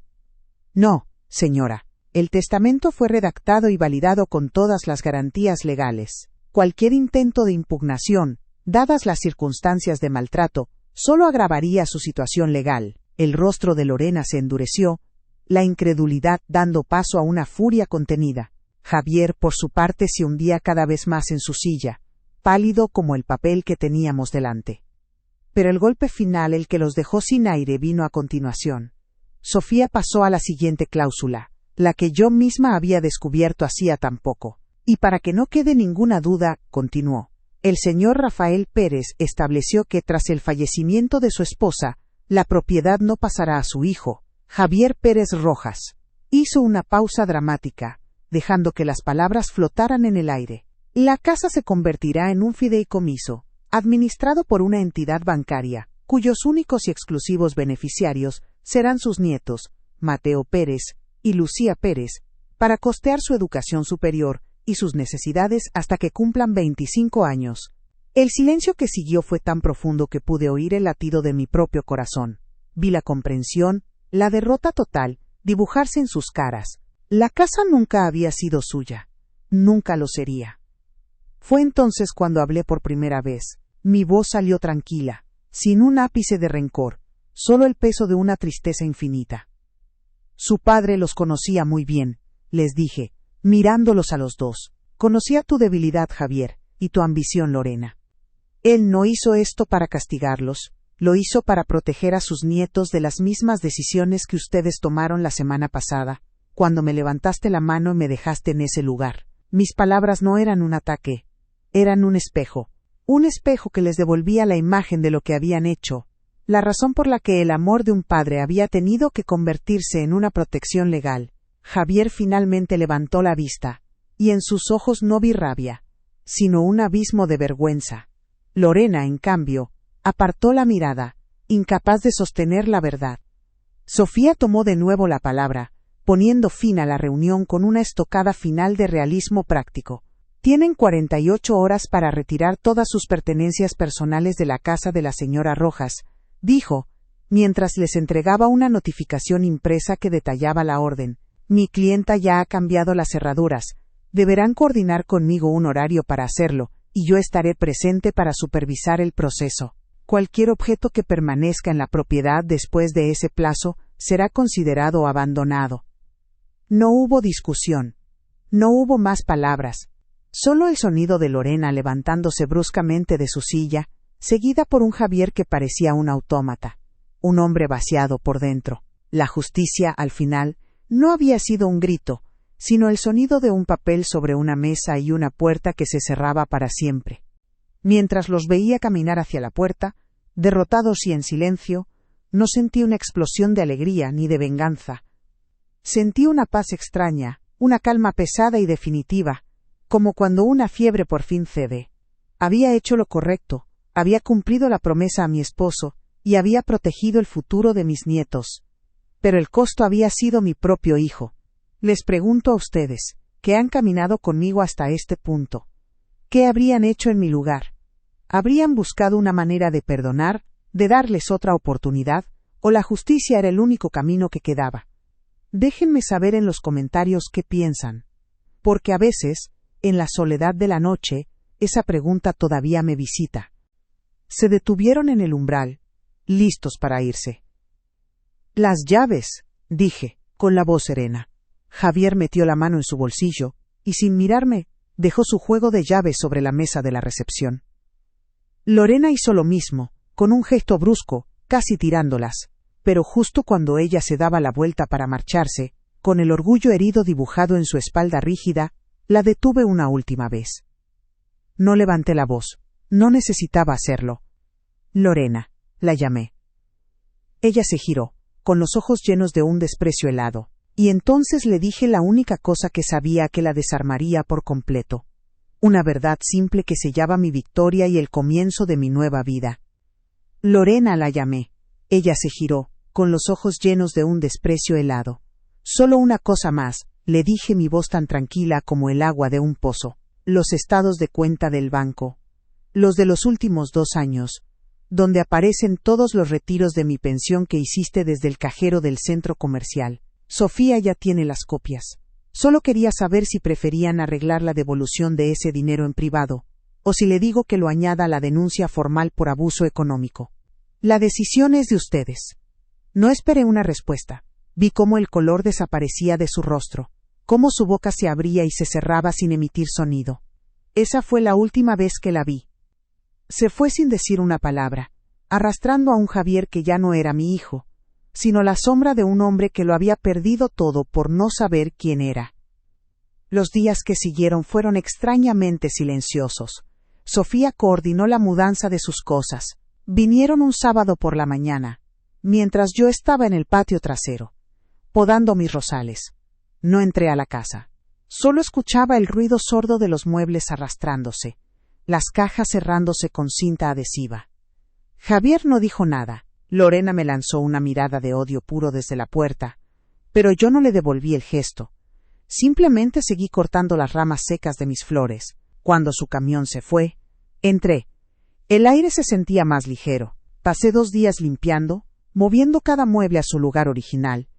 No, señora. El testamento fue redactado y validado con todas las garantías legales. Cualquier intento de impugnación, dadas las circunstancias de maltrato, solo agravaría su situación legal. El rostro de Lorena se endureció, la incredulidad dando paso a una furia contenida. Javier, por su parte, se hundía cada vez más en su silla, pálido como el papel que teníamos delante. Pero el golpe final, el que los dejó sin aire, vino a continuación. Sofía pasó a la siguiente cláusula, la que yo misma había descubierto hacía tan poco. Y para que no quede ninguna duda, continuó. El señor Rafael Pérez estableció que tras el fallecimiento de su esposa, la propiedad no pasará a su hijo, Javier Pérez Rojas. Hizo una pausa dramática, dejando que las palabras flotaran en el aire. La casa se convertirá en un fideicomiso, administrado por una entidad bancaria, cuyos únicos y exclusivos beneficiarios serán sus nietos, Mateo Pérez y Lucía Pérez, para costear su educación superior y sus necesidades hasta que cumplan 25 años. El silencio que siguió fue tan profundo que pude oír el latido de mi propio corazón. Vi la comprensión, la derrota total, dibujarse en sus caras. La casa nunca había sido suya. Nunca lo sería. Fue entonces cuando hablé por primera vez. Mi voz salió tranquila, sin un ápice de rencor, solo el peso de una tristeza infinita. Su padre los conocía muy bien, les dije, mirándolos a los dos. Conocía tu debilidad, Javier, y tu ambición, Lorena. Él no hizo esto para castigarlos, lo hizo para proteger a sus nietos de las mismas decisiones que ustedes tomaron la semana pasada, cuando me levantaste la mano y me dejaste en ese lugar. Mis palabras no eran un ataque, eran un espejo que les devolvía la imagen de lo que habían hecho, la razón por la que el amor de un padre había tenido que convertirse en una protección legal. Javier finalmente levantó la vista, y en sus ojos no vi rabia, sino un abismo de vergüenza. Lorena, en cambio, apartó la mirada, incapaz de sostener la verdad. Sofía tomó de nuevo la palabra, poniendo fin a la reunión con una estocada final de realismo práctico. Tienen 48 horas para retirar todas sus pertenencias personales de la casa de la señora Rojas, dijo, mientras les entregaba una notificación impresa que detallaba la orden. Mi clienta ya ha cambiado las cerraduras. Deberán coordinar conmigo un horario para hacerlo, y yo estaré presente para supervisar el proceso. Cualquier objeto que permanezca en la propiedad después de ese plazo será considerado abandonado. No hubo discusión. No hubo más palabras. Solo el sonido de Lorena levantándose bruscamente de su silla, seguida por un Javier que parecía un autómata, un hombre vaciado por dentro. La justicia, al final, no había sido un grito, sino el sonido de un papel sobre una mesa y una puerta que se cerraba para siempre. Mientras los veía caminar hacia la puerta, derrotados y en silencio, no sentí una explosión de alegría ni de venganza. Sentí una paz extraña, una calma pesada y definitiva, como cuando una fiebre por fin cede. Había hecho lo correcto, había cumplido la promesa a mi esposo, y había protegido el futuro de mis nietos. Pero el costo había sido mi propio hijo. Les pregunto a ustedes, que han caminado conmigo hasta este punto, ¿qué habrían hecho en mi lugar? ¿Habrían buscado una manera de perdonar, de darles otra oportunidad, o la justicia era el único camino que quedaba? Déjenme saber en los comentarios qué piensan, porque a veces, en la soledad de la noche, esa pregunta todavía me visita. Se detuvieron en el umbral, listos para irse. Las llaves, dije, con la voz serena. Javier metió la mano en su bolsillo, y sin mirarme, dejó su juego de llaves sobre la mesa de la recepción. Lorena hizo lo mismo, con un gesto brusco, casi tirándolas, pero justo cuando ella se daba la vuelta para marcharse, con el orgullo herido dibujado en su espalda rígida, la detuve una última vez. No levanté la voz, no necesitaba hacerlo. Lorena, la llamé. Ella se giró, con los ojos llenos de un desprecio helado, y entonces le dije la única cosa que sabía que la desarmaría por completo. Una verdad simple que sellaba mi victoria y el comienzo de mi nueva vida. Lorena, la llamé. Ella se giró, con los ojos llenos de un desprecio helado. Solo una cosa más, le dije, mi voz tan tranquila como el agua de un pozo. Los estados de cuenta del banco. Los de los últimos 2 años, donde aparecen todos los retiros de mi pensión que hiciste desde el cajero del centro comercial. Sofía ya tiene las copias. Solo quería saber si preferían arreglar la devolución de ese dinero en privado, o si le digo que lo añada a la denuncia formal por abuso económico. La decisión es de ustedes. No esperé una respuesta. Vi cómo el color desaparecía de su rostro, cómo su boca se abría y se cerraba sin emitir sonido. Esa fue la última vez que la vi. Se fue sin decir una palabra, arrastrando a un Javier que ya no era mi hijo, sino la sombra de un hombre que lo había perdido todo por no saber quién era. Los días que siguieron fueron extrañamente silenciosos. Sofía coordinó la mudanza de sus cosas. Vinieron un sábado por la mañana, mientras yo estaba en el patio trasero, podando mis rosales. No entré a la casa. Solo escuchaba el ruido sordo de los muebles arrastrándose, las cajas cerrándose con cinta adhesiva. Javier no dijo nada. Lorena me lanzó una mirada de odio puro desde la puerta, pero yo no le devolví el gesto. Simplemente seguí cortando las ramas secas de mis flores. Cuando su camión se fue, entré. El aire se sentía más ligero. Pasé 2 días limpiando, moviendo cada mueble a su lugar original,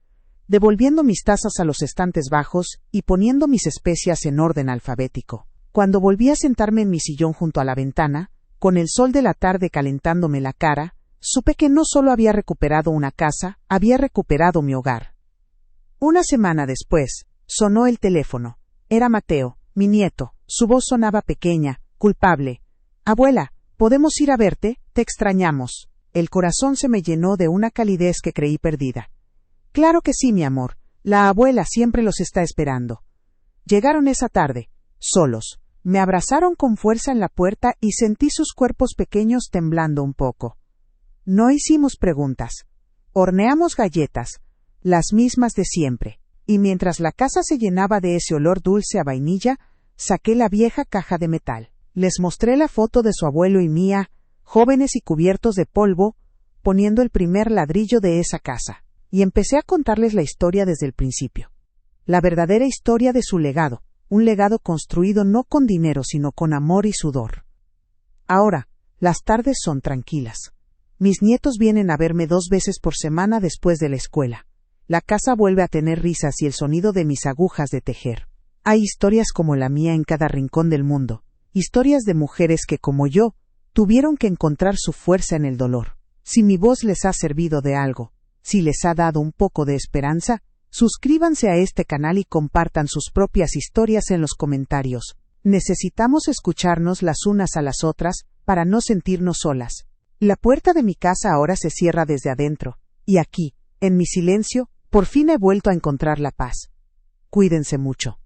devolviendo mis tazas a los estantes bajos y poniendo mis especias en orden alfabético. Cuando volví a sentarme en mi sillón junto a la ventana, con el sol de la tarde calentándome la cara, supe que no solo había recuperado una casa, había recuperado mi hogar. Una semana después, sonó el teléfono. Era Mateo, mi nieto. Su voz sonaba pequeña, culpable. «Abuela, ¿podemos ir a verte? Te extrañamos». El corazón se me llenó de una calidez que creí perdida. «Claro que sí, mi amor. La abuela siempre los está esperando». Llegaron esa tarde, solos. Me abrazaron con fuerza en la puerta y sentí sus cuerpos pequeños temblando un poco. No hicimos preguntas. Horneamos galletas, las mismas de siempre, y mientras la casa se llenaba de ese olor dulce a vainilla, saqué la vieja caja de metal. Les mostré la foto de su abuelo y mía, jóvenes y cubiertos de polvo, poniendo el primer ladrillo de esa casa, y empecé a contarles la historia desde el principio. La verdadera historia de su legado, un legado construido no con dinero sino con amor y sudor. Ahora, las tardes son tranquilas. Mis nietos vienen a verme 2 veces por semana después de la escuela. La casa vuelve a tener risas y el sonido de mis agujas de tejer. Hay historias como la mía en cada rincón del mundo, historias de mujeres que, como yo, tuvieron que encontrar su fuerza en el dolor. Si mi voz les ha servido de algo, si les ha dado un poco de esperanza, suscríbanse a este canal y compartan sus propias historias en los comentarios. Necesitamos escucharnos las unas a las otras para no sentirnos solas. La puerta de mi casa ahora se cierra desde adentro, y aquí, en mi silencio, por fin he vuelto a encontrar la paz. Cuídense mucho.